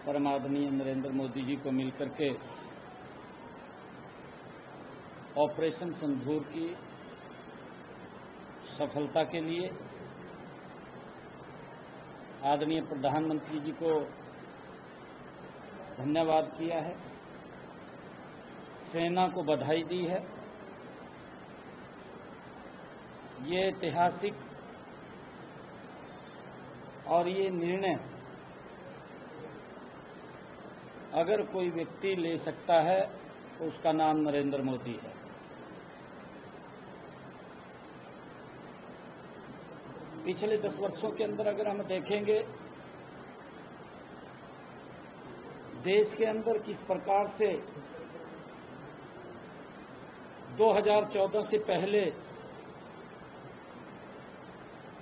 परम आदरणीय नरेंद्र मोदी जी को मिलकर के ऑपरेशन सिंदूर की सफलता के लिए आदरणीय प्रधानमंत्री जी को धन्यवाद किया है, सेना को बधाई दी है। ये ऐतिहासिक और ये निर्णय अगर कोई व्यक्ति ले सकता है तो उसका नाम नरेंद्र मोदी है। पिछले 10 वर्षों के अंदर अगर हम देखेंगे देश के अंदर किस प्रकार से 2014 से पहले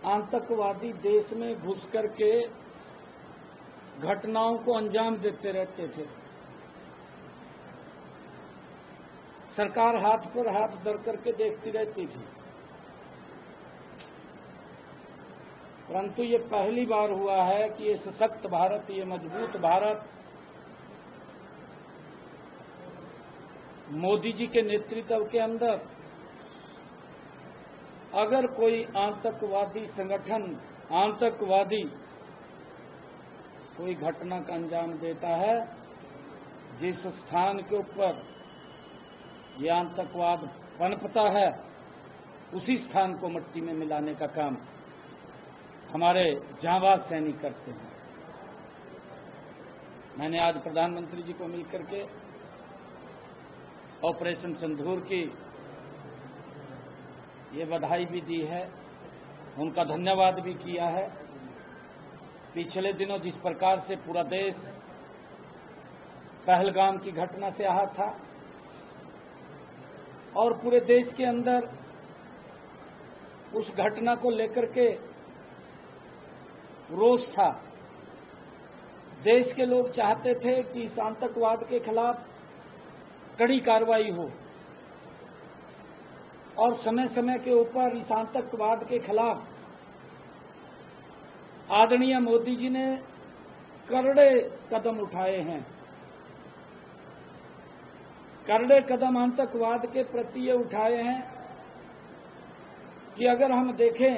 आतंकवादी देश में घुस करके घटनाओं को अंजाम देते रहते थे, सरकार हाथ पर हाथ धर करके देखती रहती थी। परंतु ये पहली बार हुआ है कि ये सशक्त भारत, ये मजबूत भारत मोदी जी के नेतृत्व के अंदर अगर कोई आतंकवादी संगठन, आतंकवादी कोई घटना का अंजाम देता है, जिस स्थान के ऊपर ये आतंकवाद पनपता है उसी स्थान को मिट्टी में मिलाने का काम हमारे जांबाज सैनिक करते हैं। मैंने आज प्रधानमंत्री जी को मिलकर के ऑपरेशन सिंदूर की ये बधाई भी दी है, उनका धन्यवाद भी किया है। पिछले दिनों जिस प्रकार से पूरा देश पहलगाम की घटना से आहत था और पूरे देश के अंदर उस घटना को लेकर के रोष था, देश के लोग चाहते थे कि इस आतंकवाद के खिलाफ कड़ी कार्रवाई हो और समय समय के ऊपर इस आतंकवाद के खिलाफ आदरणीय मोदी जी ने करड़े कदम उठाए हैं। करड़े कदम आतंकवाद के प्रति ये उठाए हैं कि अगर हम देखें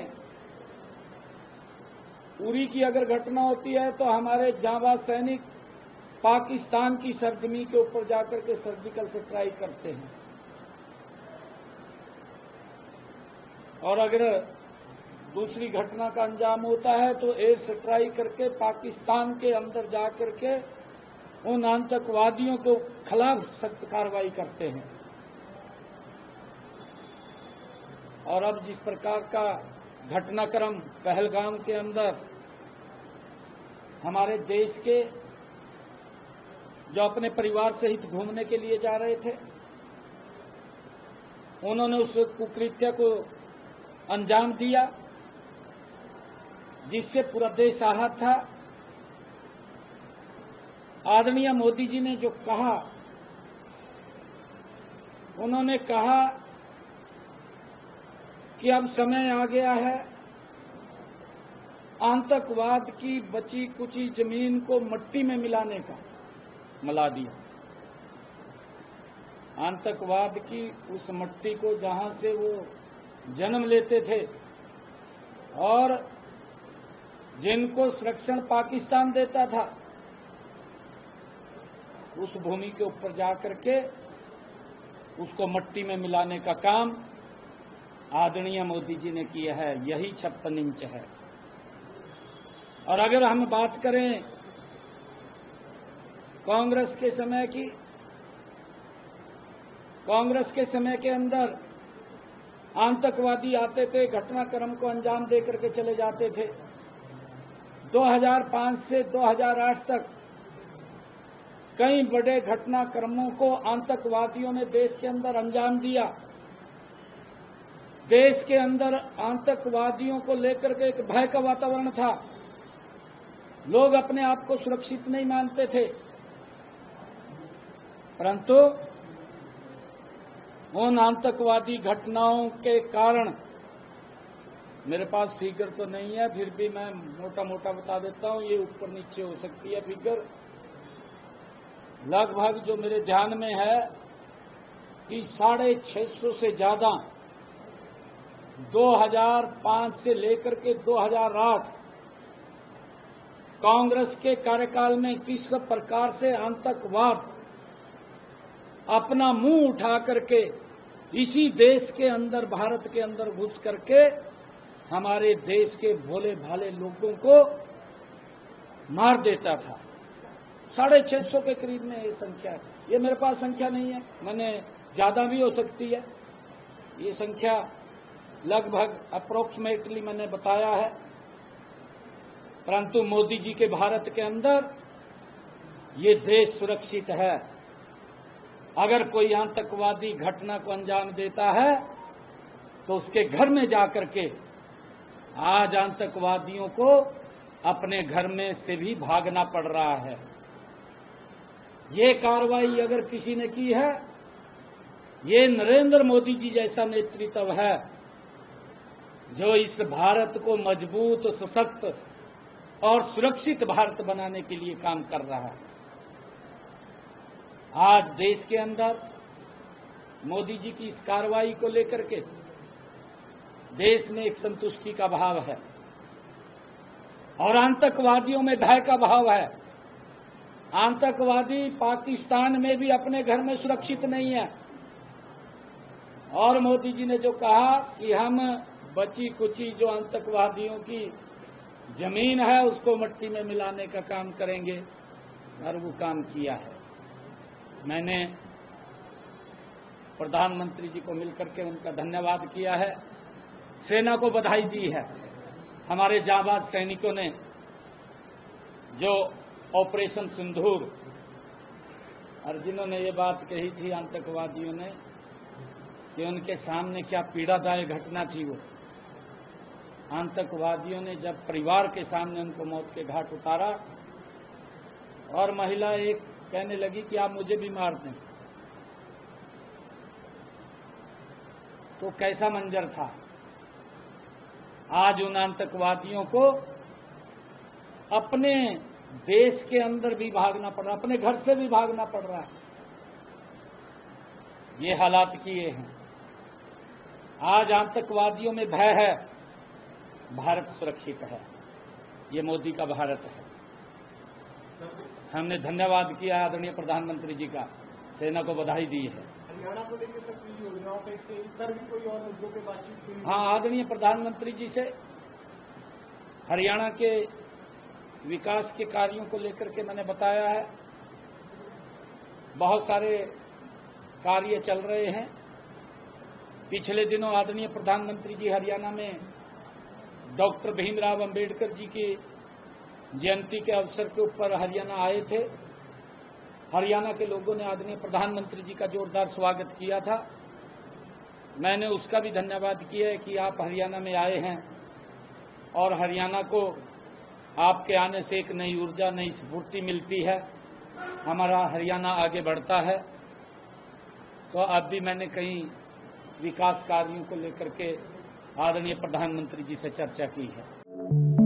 उरी की अगर घटना होती है तो हमारे जांबाज सैनिक पाकिस्तान की सरजमी के ऊपर जाकर के सर्जिकल स्ट्राइक करते हैं और अगर दूसरी घटना का अंजाम होता है तो एयर स्ट्राइक करके पाकिस्तान के अंदर जाकर के उन आतंकवादियों के खिलाफ सख्त कार्रवाई करते हैं। और अब जिस प्रकार का घटनाक्रम पहलगाम के अंदर हमारे देश के जो अपने परिवार सहित घूमने के लिए जा रहे थे, उन्होंने उस कुकृत्य को अंजाम दिया जिससे पूरा देश आहत था। आदरणीय मोदी जी ने जो कहा, उन्होंने कहा कि अब समय आ गया है आतंकवाद की बची कुची जमीन को मिट्टी में मिलाने का। मिला दिया आतंकवाद की उस मिट्टी को जहां से वो जन्म लेते थे और जिनको संरक्षण पाकिस्तान देता था, उस भूमि के ऊपर जाकर के उसको मिट्टी में मिलाने का काम आदरणीय मोदी जी ने किया है। यही 56 इंच है। और अगर हम बात करें कांग्रेस के समय की, कांग्रेस के समय के अंदर आतंकवादी आते थे, घटनाक्रम को अंजाम देकर के चले जाते थे। 2005 से 2008 तक कई बड़े घटनाक्रमों को आतंकवादियों ने देश के अंदर अंजाम दिया। देश के अंदर आतंकवादियों को लेकर के एक भय का वातावरण था, लोग अपने आप को सुरक्षित नहीं मानते थे। परंतु उन आतंकवादी घटनाओं के कारण, मेरे पास फिगर तो नहीं है, फिर भी मैं मोटा मोटा बता देता हूं, ये ऊपर नीचे हो सकती है फिगर, लगभग जो मेरे ध्यान में है कि 650 से ज्यादा 2005 से लेकर के 2008 कांग्रेस के कार्यकाल में किस प्रकार से आतंकवाद अपना मुंह उठा करके इसी देश के अंदर, भारत के अंदर घुस करके हमारे देश के भोले भाले लोगों को मार देता था। 650 के करीब में ये संख्या है। ये मेरे पास संख्या नहीं है, मैंने ज्यादा भी हो सकती है। ये संख्या लगभग अप्रोक्सीमेटली मैंने बताया है। परंतु मोदी जी के भारत के अंदर ये देश सुरक्षित है। अगर कोई आतंकवादी घटना को अंजाम देता है तो उसके घर में जाकर के आज आतंकवादियों को अपने घर में से भी भागना पड़ रहा है। ये कार्रवाई अगर किसी ने की है, ये नरेंद्र मोदी जी जैसा नेतृत्व है जो इस भारत को मजबूत, सशक्त और सुरक्षित भारत बनाने के लिए काम कर रहा है। आज देश के अंदर मोदी जी की इस कार्रवाई को लेकर के देश में एक संतुष्टि का भाव है और आतंकवादियों में भय का भाव है। आतंकवादी पाकिस्तान में भी अपने घर में सुरक्षित नहीं है। और मोदी जी ने जो कहा कि हम बची कुची जो आतंकवादियों की जमीन है उसको मिट्टी में मिलाने का काम करेंगे, और वो काम किया है। मैंने प्रधानमंत्री जी को मिलकर के उनका धन्यवाद किया है, सेना को बधाई दी है। हमारे जांबाज सैनिकों ने जो ऑपरेशन सिंदूर, और जिन्होंने ये बात कही थी आतंकवादियों ने कि उनके सामने क्या पीड़ादायक घटना थी, वो आतंकवादियों ने जब परिवार के सामने उनको मौत के घाट उतारा और महिला एक कहने लगी कि आप मुझे भी मार दें, तो कैसा मंजर था। आज उन आतंकवादियों को अपने देश के अंदर भी भागना पड़ रहा, अपने घर से भी भागना पड़ रहा है। ये हालात किए हैं। आज आतंकवादियों में भय है, भारत सुरक्षित है। ये मोदी का भारत है। हमने धन्यवाद किया आदरणीय प्रधानमंत्री जी का, सेना को बधाई दी है। हरियाणा को लेकर सक्रिय योजनाओं पे से इतर भी कोई और मुद्दों पे बातचीत हुई? हाँ, आदरणीय प्रधानमंत्री जी से हरियाणा के विकास के कार्यों को लेकर के मैंने बताया है। बहुत सारे कार्य चल रहे हैं। पिछले दिनों आदरणीय प्रधानमंत्री जी हरियाणा में डॉक्टर भीमराव अंबेडकर जी की जयंती के अवसर के ऊपर हरियाणा आए थे। हरियाणा के लोगों ने आदरणीय प्रधानमंत्री जी का जोरदार स्वागत किया था। मैंने उसका भी धन्यवाद किया है कि आप हरियाणा में आए हैं और हरियाणा को आपके आने से एक नई ऊर्जा, नई स्फूर्ति मिलती है, हमारा हरियाणा आगे बढ़ता है। तो अब भी मैंने कई विकास कार्यों को लेकर के आदरणीय प्रधानमंत्री जी से चर्चा की है।